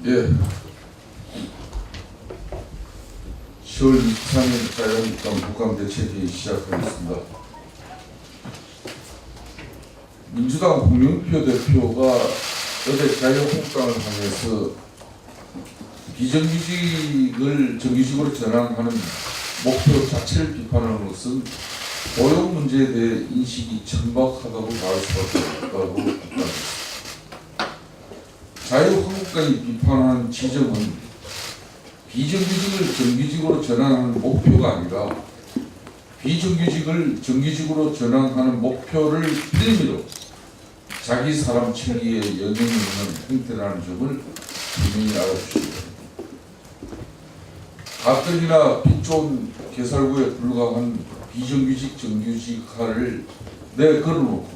예. 10월 23일 자유한국당 국감대책회의 시작하겠습니다. 민주당 홍영표 대표가 어제 자유한국당을 향해서 비정규직을 정규직으로 전환하는 목표 자체를 비판하는 것은 고용 문제에 대해 인식이 천박하다고 말할 수밖에 없다고 비판했습니다. 자유한국당이 비판하는 지점은 비정규직을 정규직으로 전환하는 목표가 아니라 비정규직을 정규직으로 전환하는 목표를 빌미로 자기 사람 처리에 영향이 있는 행태라는 점을 분명히 알아주시기 바랍니다. 가뜩이나 빚 좋은 개살구에 불과한 비정규직 정규직화를 내걸어놓고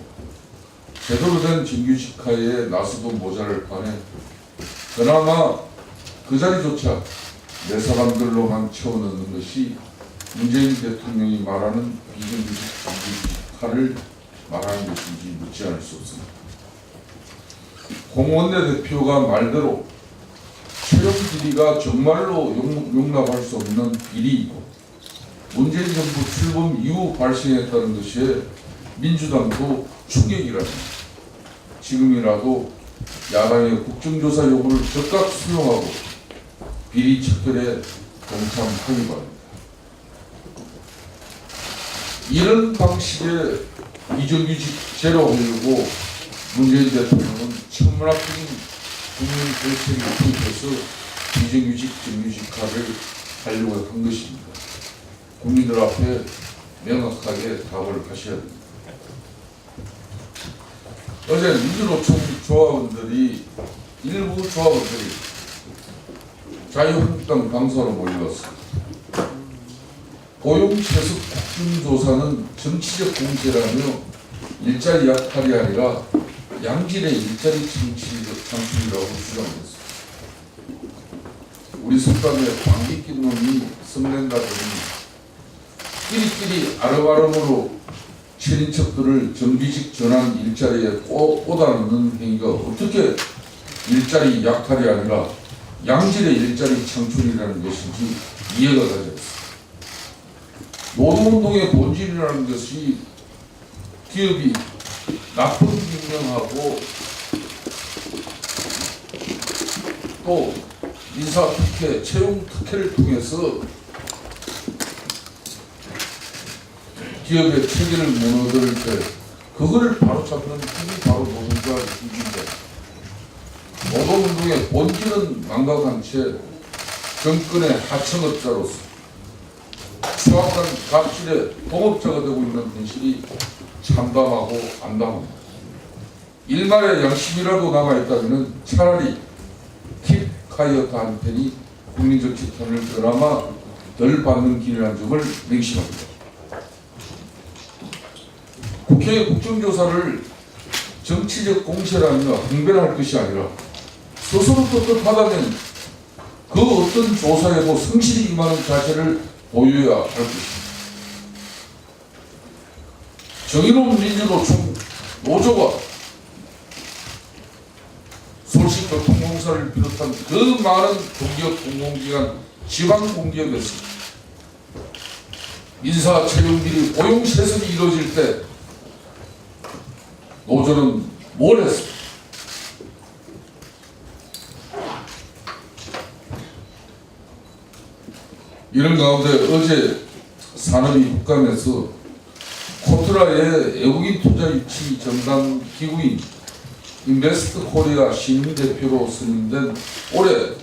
제대로 된 정규직화에 나서도 모자랄 판에 그나마 그 자리조차 내 사람들로만 채워넣는 것이 문재인 대통령이 말하는 비정규직 정규직화를 말하는 것인지 묻지 않을 수 없습니다. 홍 원내대표가 말대로 채용 비리가 정말로 용납할 수 없는 비리이고 문재인 정부 출범 이후 발생했다는 것이 민주당도 충격이랍니다. 지금이라도 야당의 국정조사 요구를 적극 수용하고 비리 척결에 동참하기 바랍니다. 이런 방식의 비정규직 제로하려고 문재인 대통령은 천문학적인 국민 대책을 통해서 비정규직 정규직화를 하려고 한 것입니다. 국민들 앞에 명확하게 답을 하셔야 됩니다. 어제 민주노총 조합원들이 일부 조합원들이 자유한국당 당사로 몰려왔습니다. 고용채습 국정조사는 정치적 공세라며 일자리 약탈이 아니라 양질의 일자리 창출이라고 주장했습니다. 우리 속담에 방귀 낀 놈이 성낸다 보니 끼리끼리 아름아름으로 친인척들을 정규직 전환 일자리에 꽂아넣는 행위가 어떻게 일자리 약탈이 아니라 양질의 일자리 창출이라는 것인지 이해가 가지 않습니다. 노동운동의 본질이라는 것이 기업이 나쁜 경영하고 또 인사특혜, 채용특혜를 통해서 기업의 체계를 무너뜨릴 때 그거를 바로잡는 힘이 바로 노동자입니다. 노동운동의 본질은 망각한 채 정권의 하청업자로서 추악한 갑질의 동업자가 되고 있는 현실이 참담하고 암담합니다. 일말의 양심이라도 남아있다면 차라리 킵카이어트한테니 국민적 지탄을 그나마 덜 받는 길이라는 점을 명심합니다. 국회의 국정조사를 정치적 공세라며 항변할 것이 아니라 스스로 떳떳하다면 그 어떤 조사에도 성실히 임하는 자세를 보여야 할 것입니다. 정의로운 민주노총 노조가 서울시교통공사를 비롯한 그 많은 공기업 공공기관 지방공기업에서 인사 채용비리 고용 세습이 이루어질 때 노조는 뭘 했습니까? 이런 가운데 어제 산업이 국감에서 코트라의 외국인 투자 유치 전담 기구인 인베스트 코리아 신임 대표로 선임된 올해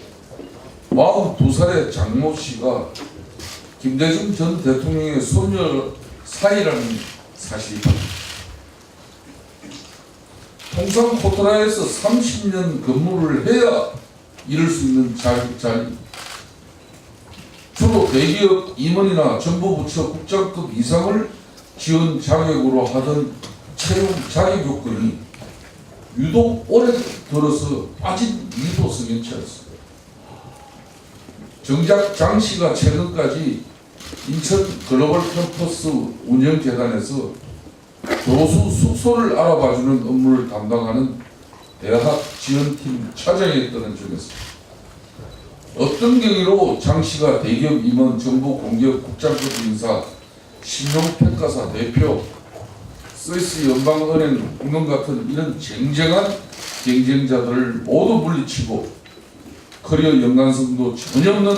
42살의 장모 씨가 김대중 전 대통령의 손녀 사이라는 사실이 밝혀졌습니다. 통상 코트라에서 30년 근무를 해야 이룰 수 있는 자리, 주로 대기업 임원이나 정보부처 국장급 이상을 지원 자격으로 하던 채용 자격 요건이 유독 오래 들어서 빠진 이유도 석연치 않습니다. 정작 장 씨가 최근까지 인천 글로벌 캠퍼스 운영재단에서 교수 숙소를 알아봐주는 업무를 담당하는 대학 지원팀 차장이었다는 점에서 어떤 경위로 장 씨가 대기업 임원, 정부 공기업 국장급 인사, 신용평가사 대표, 스위스 연방은행 임원 같은 이런 쟁쟁한 경쟁자들을 모두 물리치고 커리어 연관성도 전혀 없는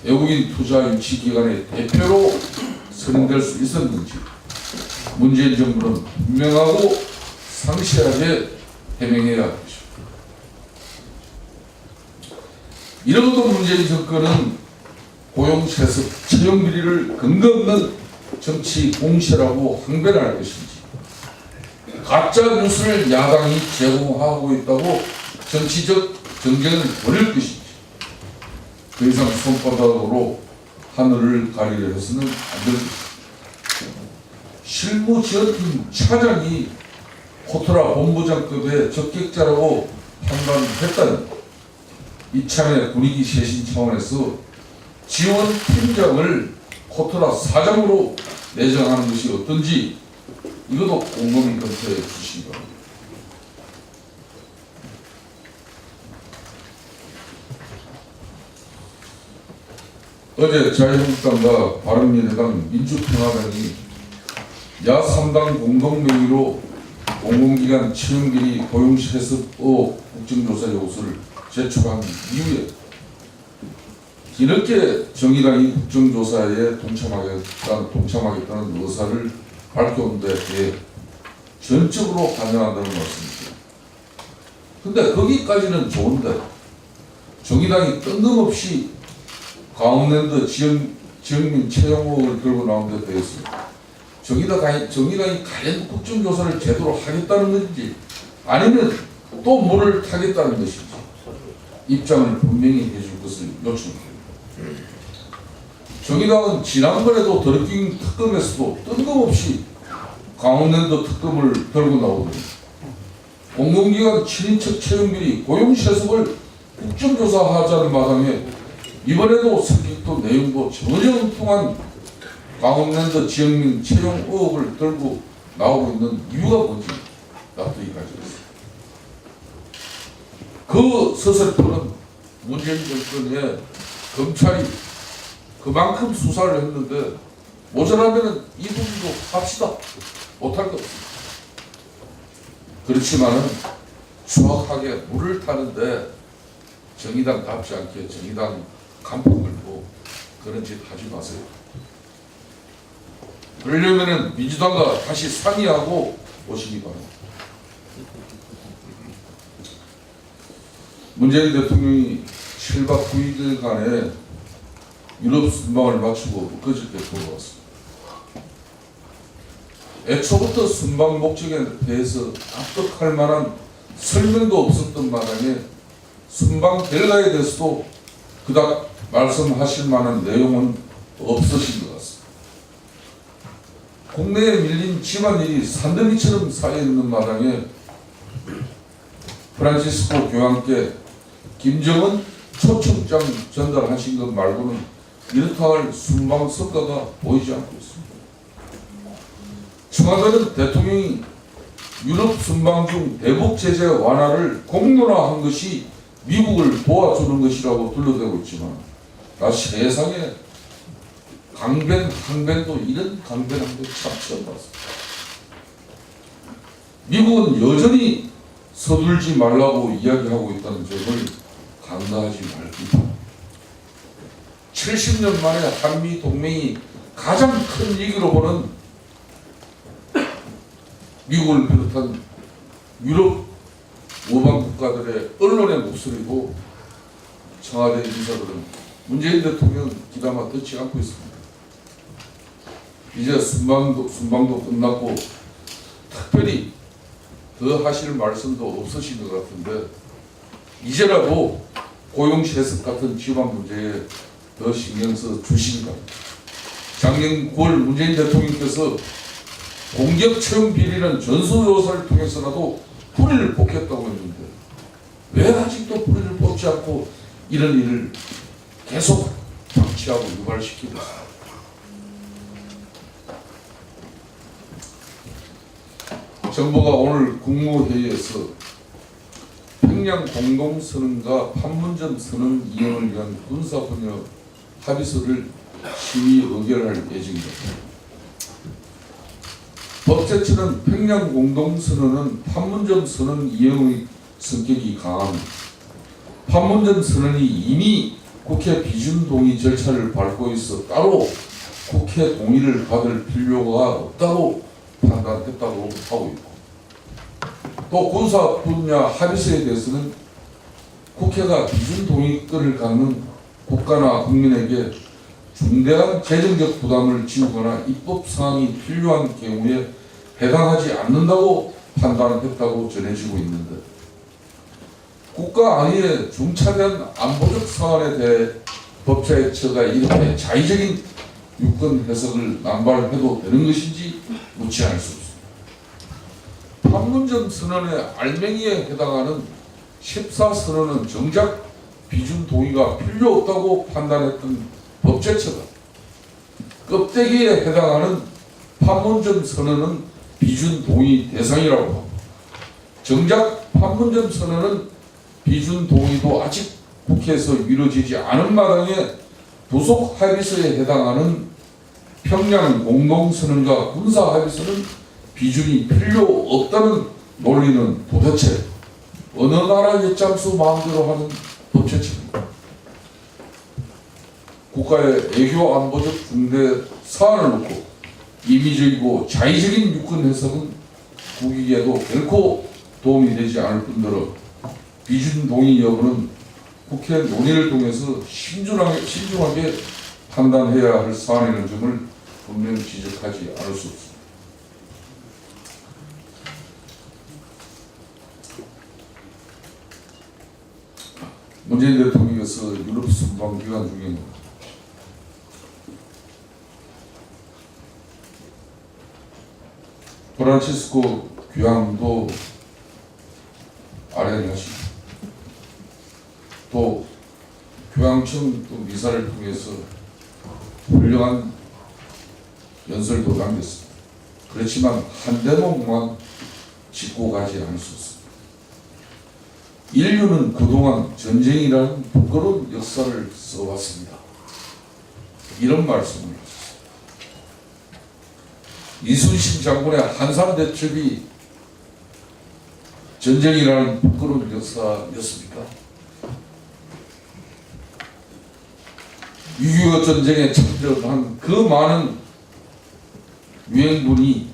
외국인 투자 유치 기관의 대표로 선임될 수 있었는지 문재인 정부는 분명하고 상세하게 해명해야 합니다. 이러고도 문재인 정권은 고용세습, 채용비리를 근거 없는 정치 공세라고 항변할 것인지, 가짜 뉴스를 야당이 제공하고 있다고 정치적 정쟁을 벌일 것인지, 더 이상 손바닥으로 하늘을 가리려 해서는 안 될 것입니다. 실무지원팀 차장이 코트라 본부장급의 적격자라고 판단했다는 이참에 분위기 쇄신 차원에서 지원팀장을 코트라 사장으로 내정하는 것이 어떤지 이것도 꼼꼼히 검토해 주시기 바랍니다. 어제 자유한국당과 바른미래당, 민주평화당이 야3당 공동명의로 공공기관 채용비리 고용세습 의혹 국정조사 요구서를 제출한 이후에 뒤늦게 정의당이 국정조사에 동참하겠다는 의사를 밝혀온 데 대해 전적으로 환영한다는 말씀입니다. 근데 거기까지는 좋은데 정의당이 뜬금없이 강원랜드 지역민 채용 의혹을 들고 나온 데 대해서 정의당이 과연 국정조사를 제대로 하겠다는 건지 아니면 또 뭐를 타겠다는 것인지 입장을 분명히 해줄 것을 요청합니다. 정의당은 지난번에도 드루킹 특검에서도 뜬금없이 강원랜드 특검을 들고 나오더니 공공기관 친인척 채용비리 고용세습을 국정조사하자는 마당에 이번에도 성격도 내용도 전혀 엉뚱한 강원랜드 지역민 채용 의혹을 들고 나오고 있는 이유가 뭔지 납득이 가지 않습니다. 그 서슬프는 문재인 정권의 검찰이 그만큼 수사를 했는데 모자라면 이 부분도 합시다. 못할 것 없습니다. 그렇지만은 수확하게 물을 타는데 정의당답지 않게 정의당 간판 걸고 그런 짓 하지 마세요. 그러려면은 민주당과 다시 상의하고 오시기 바랍니다. 문재인 대통령이 7박 9일간의 유럽 순방을 마치고 그저께 돌아왔습니다. 애초부터 순방 목적에 대해서 납득할 만한 설명도 없었던 마당에 순방 결과에 대해서도 그닥 말씀하실 만한 내용은 없으신 것 같습니다. 국내에 밀린 집안일이 산더미처럼 쌓여있는 마당에 프란시스코 교황께 김정은 초청장 전달하신 것 말고는 이렇다 할 순방 성과가 보이지 않고 있습니다. 청와대는 대통령이 유럽 순방 중 대북 제재 완화를 공론화한 것이 미국을 도와주는 것이라고 둘러대고 있지만 세상에 강변, 항변도 이런 강변한 거 참 처음 봤습니다. 미국은 여전히 서둘지 말라고 이야기하고 있다는 점을 간과하지 말기 바랍니다. 70년 만에 한미 동맹이 가장 큰 위기로 보는 미국을 비롯한 유럽 우방 국가들의 언론의 목소리고 청와대 인사들은 문재인 대통령 귀담아 듣지 않고 있습니다. 이제 순방도 끝났고 특별히 더 하실 말씀도 없으신 것 같은데 이제라도 고용세습 같은 지방 문제에 더 신경 써 주시기 바랍니다. 작년 9월 문재인 대통령께서 공기업 채용 비리는 전수조사를 통해서라도 뿌리를 뽑겠다고 했는데 왜 아직도 뿌리를 뽑지 않고 이런 일을 계속 방치하고 유발시키고 있습니다. 정부가 오늘 국무회의에서 평양 공동선언과 판문점 선언 이행을 위한 군사분야 합의서를 심의 의결할 예정입니다. 법제처는 평양 공동선언은 판문점 선언 이행의 성격이 강합니다. 판문점 선언이 이미 국회 비준 동의 절차를 밟고 있어 따로 국회 동의를 받을 필요가 없다고 판단했다고 하고 있고, 또 군사 분야 합의서에 대해서는 국회가 비준 동의권을 갖는 국가나 국민에게 중대한 재정적 부담을 지우거나 입법 사항이 필요한 경우에 해당하지 않는다고 판단했다고 전해지고 있는데, 국가 안위의 중차대한 안보적 사안에 대해 법제처가 이렇게 자의적인 유권 해석을 남발해도 되는 것인지 묻지 않을 수 없습니다. 판문점 선언의 알맹이에 해당하는 14선언은 정작 비준 동의가 필요 없다고 판단했던 법제처가 껍데기에 해당하는 판문점 선언은 비준 동의 대상이라고 합니다. 정작 판문점 선언은 비준 동의도 아직 국회에서 이루어지지 않은 마당에 부속 합의서에 해당하는 평양 공동선언과 군사 합의서는 비준이 필요 없다는 논리는 도대체 어느 나라 엿잠수 마음대로 하는 법제처입니다. 국가의 애교 안보적 중대 사안을 놓고 임의적이고 자의적인 유권 해석은 국익에도 결코 도움이 되지 않을 뿐더러 비준 동의 여부는 국회 논의를 통해서 신중하게 판단해야 할 사안이라는 점을 분명히 지적하지 않을 수 없습니다. 문재인 대통령께서 유럽 순방 기간 중에 프란치스코 교황도 아련하시고, 또 교황청 또 미사를 통해서 훌륭한 연설도 남겼습니다. 그렇지만 한 대목만 짚고 가지 않을 수 없습니다. 인류는 그동안 전쟁이라는 부끄러운 역사를 써왔습니다. 이런 말씀을 하셨습니다. 이순신 장군의 한산 대첩이 전쟁이라는 부끄러운 역사였습니까? 6.25 전쟁에 참전한 그 많은 유행군이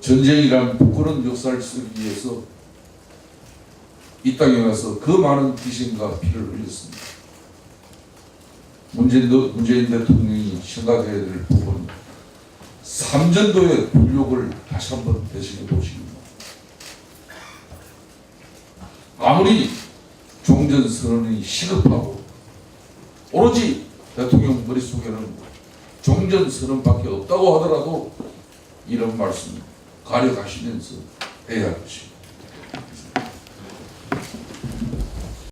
전쟁이라는 부끄러운 역사를 쓰기 위해서 이 땅에 와서 그 많은 희생과 피를 흘렸습니다. 문재인 대통령이 생각해야 될 부분은 삼전도의 굴욕을 다시 한번 되새겨 보십니다. 아무리 종전선언이 시급하고 오로지 대통령 머릿속에는 종전선언밖에 없다고 하더라도 이런 말씀 가려가시면서 해야 할 것입니다.